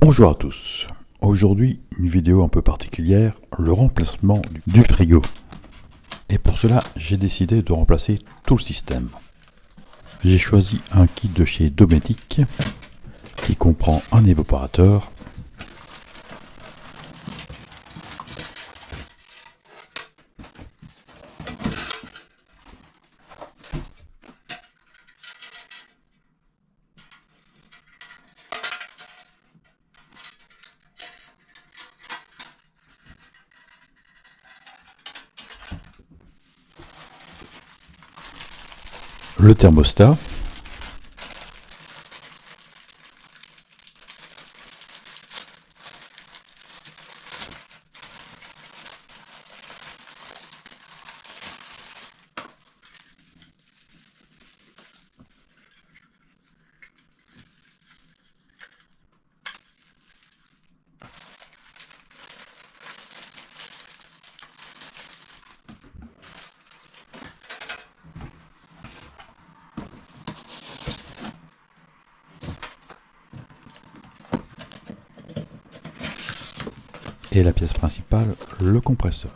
Bonjour à tous. Aujourd'hui, une vidéo un peu particulière, le remplacement du frigo. Et pour cela, j'ai décidé de remplacer tout le système. J'ai choisi un kit de chez Dometic qui comprend un évaporateur, le thermostat, et la pièce principale, le compresseur.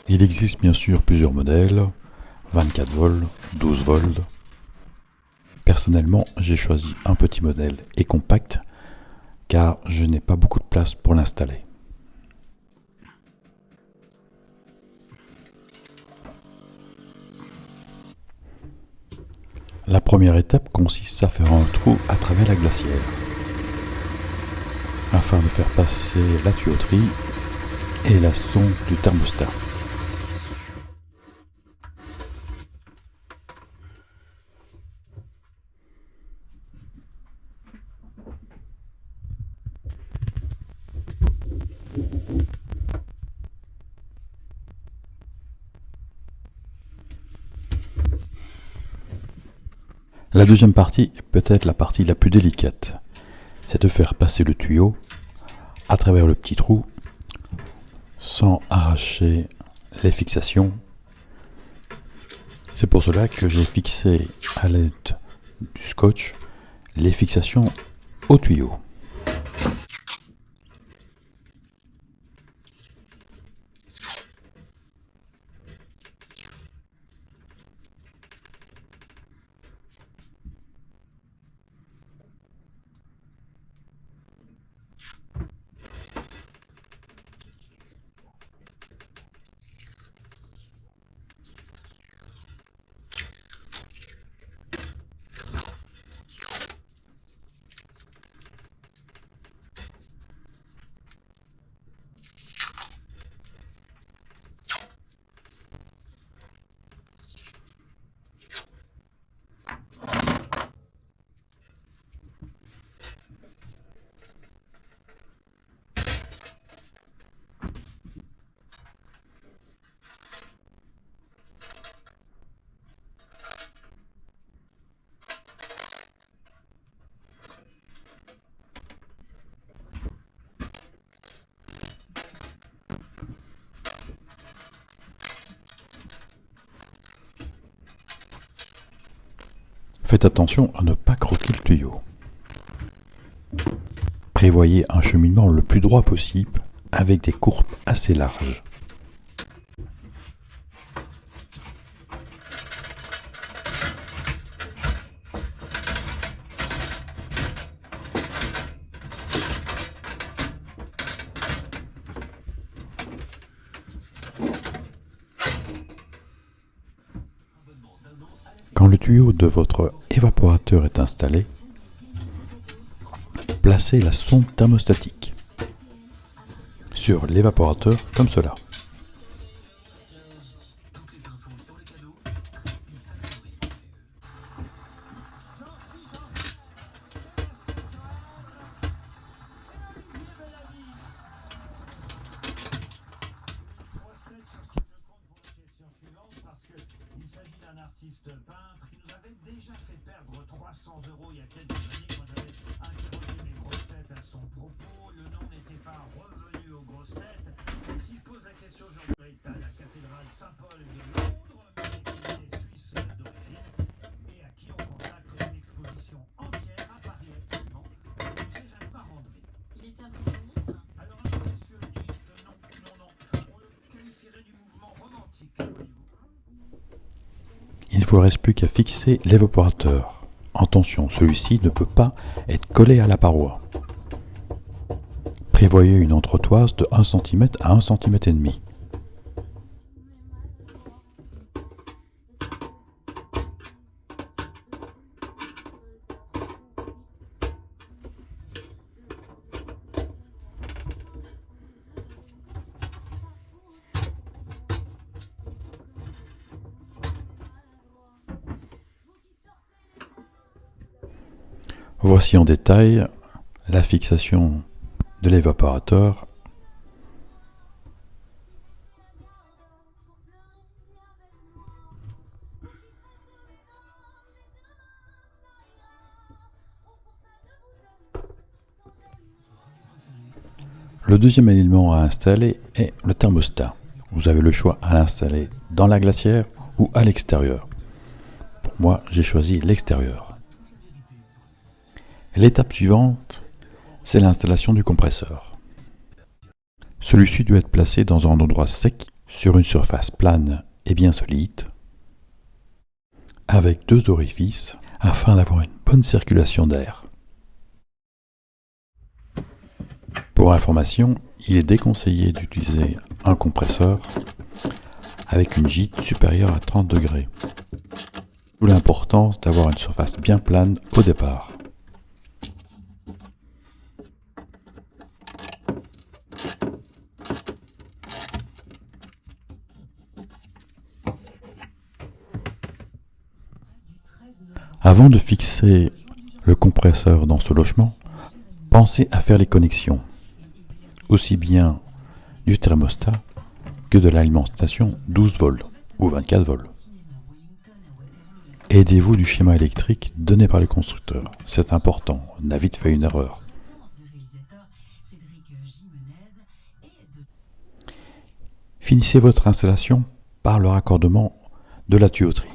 Il existe bien sûr plusieurs modèles, 24 volts, 12 volts. Personnellement, j'ai choisi un petit modèle et compact car je n'ai pas beaucoup de place pour l'installer. La première étape consiste à faire un trou à travers la glacière afin de faire passer la tuyauterie et la sonde du thermostat. La deuxième partie est peut-être la partie la plus délicate. C'est de faire passer le tuyau à travers le petit trou sans arracher les fixations. C'est pour cela que j'ai fixé à l'aide du scotch les fixations au tuyau. Faites attention à ne pas croquer le tuyau. Prévoyez un cheminement le plus droit possible avec des courbes assez larges. Quand le tuyau de votre évaporateur est installé, placez la sonde thermostatique sur l'évaporateur comme cela. Artiste peintre qui nous avait déjà fait perdre 300 € il y a quelques années quand j'avais interrogé mes grosses têtes à son propos. Le nom n'était pas revenu aux grosses têtes. Et si je pose la question aujourd'hui à la cathédrale Saint-Paul de Londres, mais qui est suisse d'origine et à qui on consacre une exposition entière à Paris Il ne vous reste plus qu'à fixer l'évaporateur. Attention, celui-ci ne peut pas être collé à la paroi. Prévoyez une entretoise de 1 cm à 1 cm et demi. Voici en détail la fixation de l'évaporateur. Le deuxième élément à installer est le thermostat. Vous avez le choix à l'installer dans la glacière ou à l'extérieur. Pour moi, j'ai choisi l'extérieur. L'étape suivante, c'est l'installation du compresseur. Celui-ci doit être placé dans un endroit sec, sur une surface plane et bien solide, avec 2 orifices, afin d'avoir une bonne circulation d'air. Pour information, il est déconseillé d'utiliser un compresseur avec une gîte supérieure à 30 degrés. D'où l'importance d'avoir une surface bien plane au départ. Avant de fixer le compresseur dans ce logement, pensez à faire les connexions, aussi bien du thermostat que de l'alimentation 12 volts ou 24 volts. Aidez-vous du schéma électrique donné par le constructeur, c'est important, on a vite fait une erreur. Finissez votre installation par le raccordement de la tuyauterie.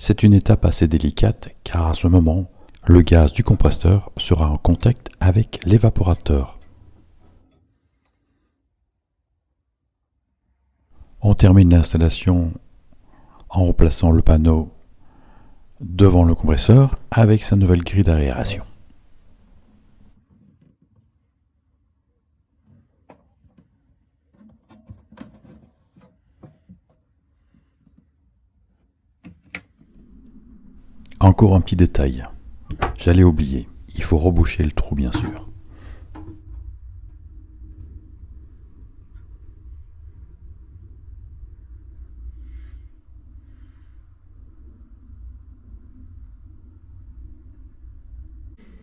C'est une étape assez délicate car à ce moment, le gaz du compresseur sera en contact avec l'évaporateur. On termine l'installation en remplaçant le panneau devant le compresseur avec sa nouvelle grille d'aération. Encore un petit détail, j'allais oublier, il faut reboucher le trou bien sûr.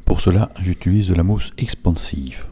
Pour cela, j'utilise de la mousse expansive.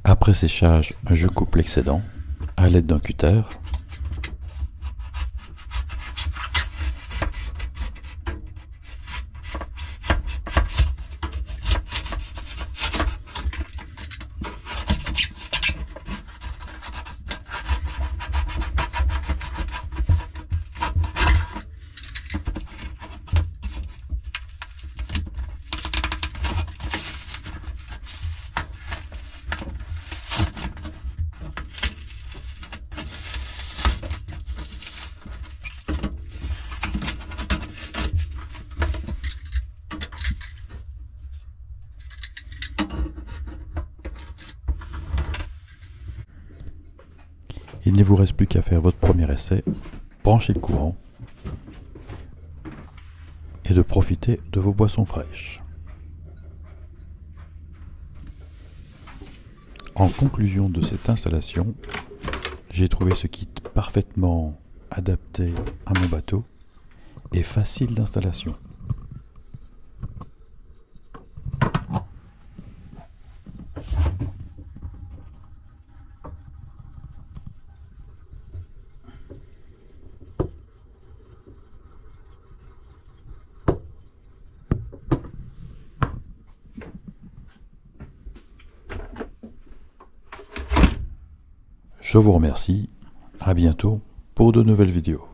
Après séchage, je coupe l'excédent à l'aide d'un cutter. Il ne vous reste plus qu'à faire votre premier essai, brancher le courant et de profiter de vos boissons fraîches. En conclusion de cette installation, j'ai trouvé ce kit parfaitement adapté à mon bateau et facile d'installation. Je vous remercie, à bientôt pour de nouvelles vidéos.